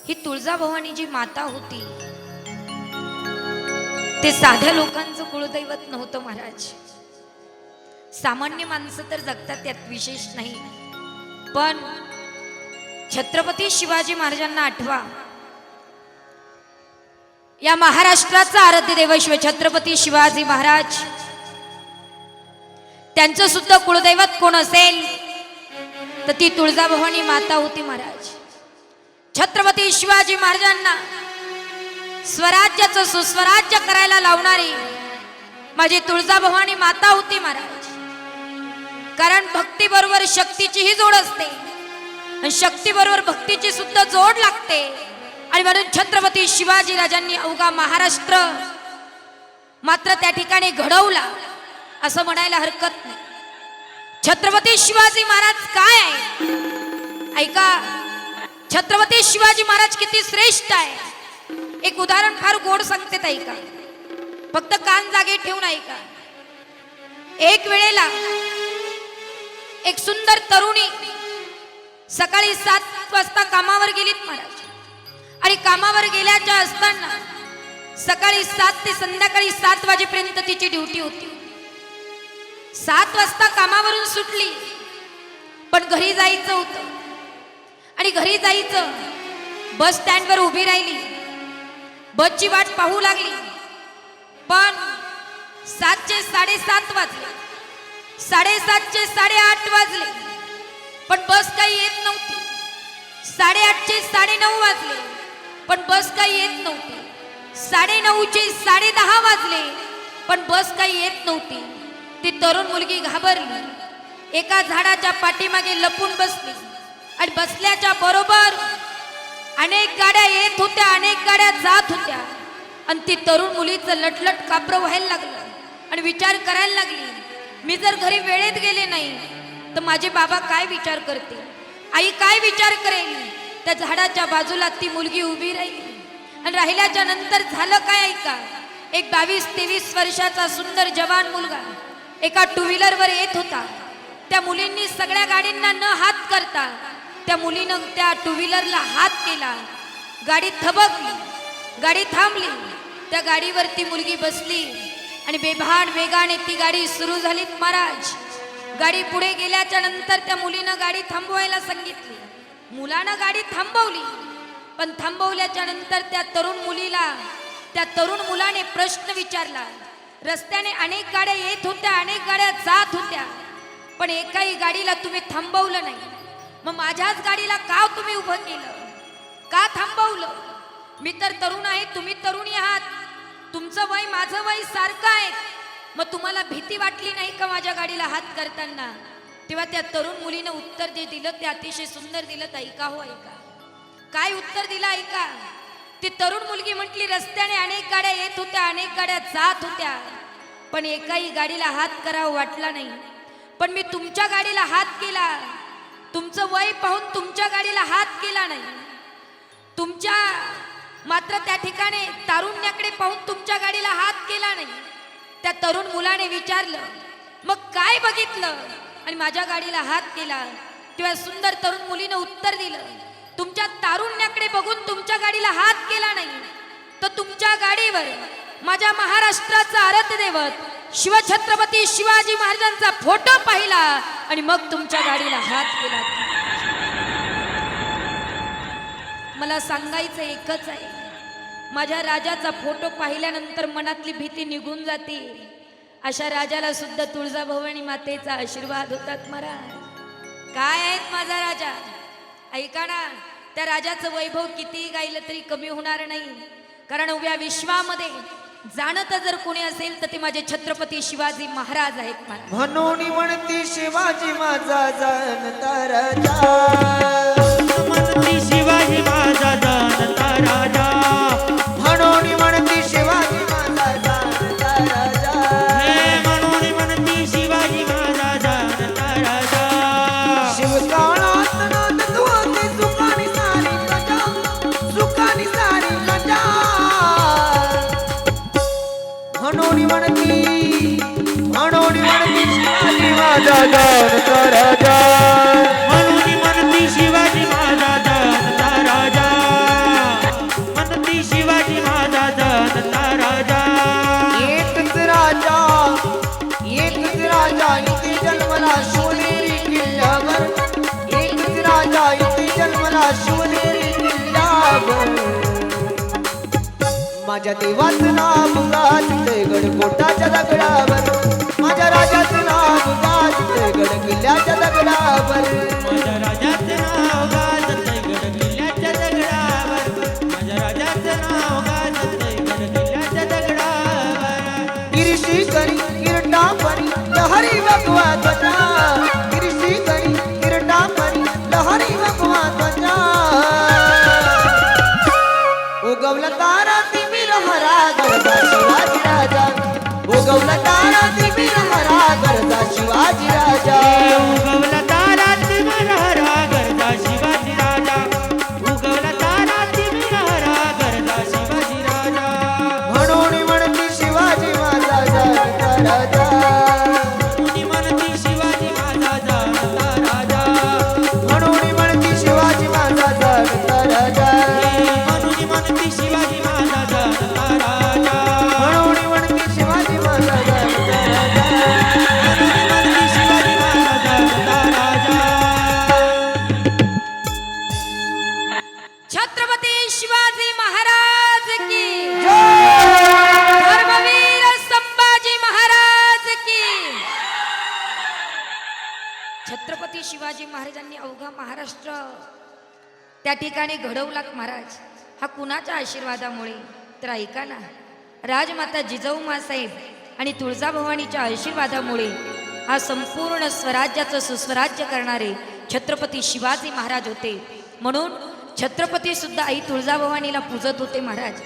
ही तुळजाभवानी जी माता होती ते साध्या लोकांचं कुळदैवत नव्हतं महाराज. सामान्य माणसं तर जगतात त्यात विशेष नाही, पण छत्रपती शिवाजी महाराजांना आठवा. या महाराष्ट्राचा आराध्य देव शिव छत्रपती शिवाजी महाराज, त्यांचं सुद्धा कुळदैवत कोण असेल तर ती तुळजाभवानी माता होती महाराज. छत्रपती शिवाजी महाराजांना स्वराज्याचं सुस्वराज्य करायला लावणारी माझी तुळजाभवानी माता होती महाराज. कारण भक्ती बरोबर शक्तीचीही जोड असते आणि शक्ती बरोबर भक्तीची सुद्धा जोड लागते. आणि म्हणून छत्रपती शिवाजी राजांनी अवघा महाराष्ट्र मात्र त्या ठिकाणी घडवला असं म्हणायला हरकत नाही. छत्रपती शिवाजी महाराज काय आहे ऐका. छत्रपती शिवाजी महाराज किती श्रेष्ठ आहे. एक उदाहरण फार गोड सांगते ऐका, फक्त कान जागे ठेवून ऐका. एक वेळेला एक सुंदर तरुणी सकाळी 7 वाजता कामावर गेलीत महाराज. आणि कामावर गेल्याच्या असताना सकाळी 7 ते संध्याकाळी 7 वाजेपर्यंत तिची ड्युटी होती. 7 वाजता कामावरून सुटली, पण घरी जायचं होतं. आणि घरी जायचं, बस स्टँडवर उभी राहिली, बसची वाट पाहू लागली. पण 7चे 7:30 वाजले, 7:30चे 8:30 वाजले, पण बस काही येत नव्हती. 8:30चे 9:30 वाजले, पण बस काही येत नव्हती. 9:30चे 10:30 वाजले, पण बस काही येत नव्हती. ती तरुण मुलगी घाबरली, एका झाडाच्या पाठीमागे लपून बसली. आणि बसल्याच्या बरोबर अनेक गाड्या येत होत्या, अनेक गाड्या जात होत्या. आणि ती तरुण मुलीचं लटलट कापरं व्हायला लागलं आणि विचार करायला लागली, मी जर घरी वेळेत गेले नाही तर माझे बाबा काय विचार करतील, आई काय विचार करेल. त्या झाडाच्या बाजूला ती मुलगी उभी राहिली. आणि राहिल्याच्या नंतर झालं काय ऐका. एक 22-23 वर्षाचा सुंदर जवान मुलगा एका 2 व्हीलरवर येत होता. त्या मुलींनी सगळ्या गाडींना न हात करता त्या मुलीनं त्या 2 व्हीलरला हात केला. गाडी थबकली, गाडी थांबली. त्या गाडीवर ती मुलगी बसली आणि बेभान वेगाने ती गाडी सुरू झाली महाराज. गाडी पुढे गेल्याच्या नंतर त्या मुलीनं गाडी थांबवायला सांगितली. मुलानं गाडी थांबवली, पण थांबवल्याच्या नंतर त्या तरुण मुलीला त्या तरुण मुलाने प्रश्न विचारला. रस्त्याने अनेक गाड्या येत होत्या, अनेक गाड्या जात होत्या, पण एकाही गाडीला तुम्ही थांबवलं नाही. मग माझ्याच गाडीला का तुम्ही उभं केलं, का थांबवलं. मी तर तरुण आहे, तुम्ही तरुणी आहात, तुमचं वय माझं वय सारखं आहे, मग तुम्हाला भीती वाटली नाही का माझ्या गाडीला हात करताना. तेव्हा त्या तरुण मुलीनं उत्तर जे दिलं ते अतिशय सुंदर दिलं. ऐका हो ऐका, काय उत्तर दिलं ऐका. ती तरुण मुलगी म्हटली, रस्त्याने अनेक गाड्या येत होत्या, अनेक गाड्या जात होत्या, पण एकाही गाडीला हात करावं वाटला नाही. पण मी तुमच्या गाडीला हात केला, तुमचं वय पाहून तुमच्या गाडीला हात केला नाही. तुमच्या मात्र त्या ठिकाणी तारुण्याकडे पाहून तुमच्या गाडीला हात केला नाही. त्या तरुण मुलाने विचारलं, मग काय बघितलं आणि माझ्या गाडीला हात केला. तेव्हा सुंदर तरुण मुलीनं उत्तर दिलं, तुमच्या तारुण्याकडे बघून तुमच्या गाडीला हात केला नाही, तर तुमच्या गाडीवर माझ्या महाराष्ट्राचा आराध्य दैवत शिवछत्रपती शिवाजी महाराजांचा फोटो पाहिला आणि मग तुमच्या गाडीला हात केला. मला सांगायचं एकच आहे, माझ्या राजाचा फोटो पाहिल्यानंतर मनातली भीती निघून जाते. अशा राजाला सुद्धा तुळजाभवानी मातेचा आशीर्वाद होतात महाराज. काय आहेत माझा राजा ऐका ना. त्या राजाचं वैभव किती गायलं तरी कमी होणार नाही. कारण उभ्या विश्वामध्ये जाणतं जर कोणी असेल तर ते माझे छत्रपती शिवाजी महाराज आहेत. म्हणून म्हणती शिवाजी माझा जाणता राजा, म्हणती शिवाजी माझा जाणता राजा, म्हणून म्हणती शिवाजी माझा जाणता राजा, हे म्हणून म्हणती शिवाजी माझा जाणता राजा. शिवकाळात नांद तू होती सुखानी सारी प्रजा, सुखानी सारी प्रजा. म्हणून म्हणती शिवाजी माझा जाणता राजा, म्हणून म्हणती शिवाजी माझा जाणता राजा. शिवनेरी किल्ल्यावर माझ्या देवाचं नाव गाजते गडकोटाच्या दगडावर माझ्या राजाचं नाव गाजते गड किल्ल्याच्या दगडावर माझ्या राजाचं नाव गाजतंय गड किल्ल्याच्या दगडावर माझ्या राजाचं नाव गाजतंय गड किल्ल्याच्या दगडावर गिरीशी करी किरटा परी लहरी भगवा ध्वजा गिरीशी करी किरटा परी लहरी भगवा ध्वजा उगवला तारा तिमिर हरा गरजा शिवाजी राजा उगवला तारा तिमिर हरा गरजा शिवाजी राजा उगवला तारा तिमिरहरा गरजा शिवाजी राजा उगवला तारा तिमिरहरा गरजा शिवाजी राजा म्हणून म्हणती शिवाजी माझा जाणता राजा मुनी म्हणती शिवाजी माझा जाणता राजा म्हणून म्हणती शिवाजी माझा जाणता राजा मुनी म्हणती शिवाजी माझा जाणता राजा म्हणून म्हणती शिवाजी माझा जाणता राजा मुनी म्हणती शिवाजी माझा जाणता राजा छत्रपती शिवाजी महाराज की जय! धर्मवीर संभाजी महाराज की छत्रपती शिवाजी महाराजांनी अवघा महाराष्ट्र त्या ठिकाणी घडवला महाराज हा कुणाच्या आशीर्वादामुळे तर ऐका ना राजमाता जिजाऊ साहेब आणि तुळजाभवानीच्या आशीर्वादामुळे हा संपूर्ण स्वराज्याचं सुस्वराज्य करणारे छत्रपती शिवाजी महाराज होते म्हणून छत्रपती सुद्धा आई तुळजाभवानीला पूजत होते महाराज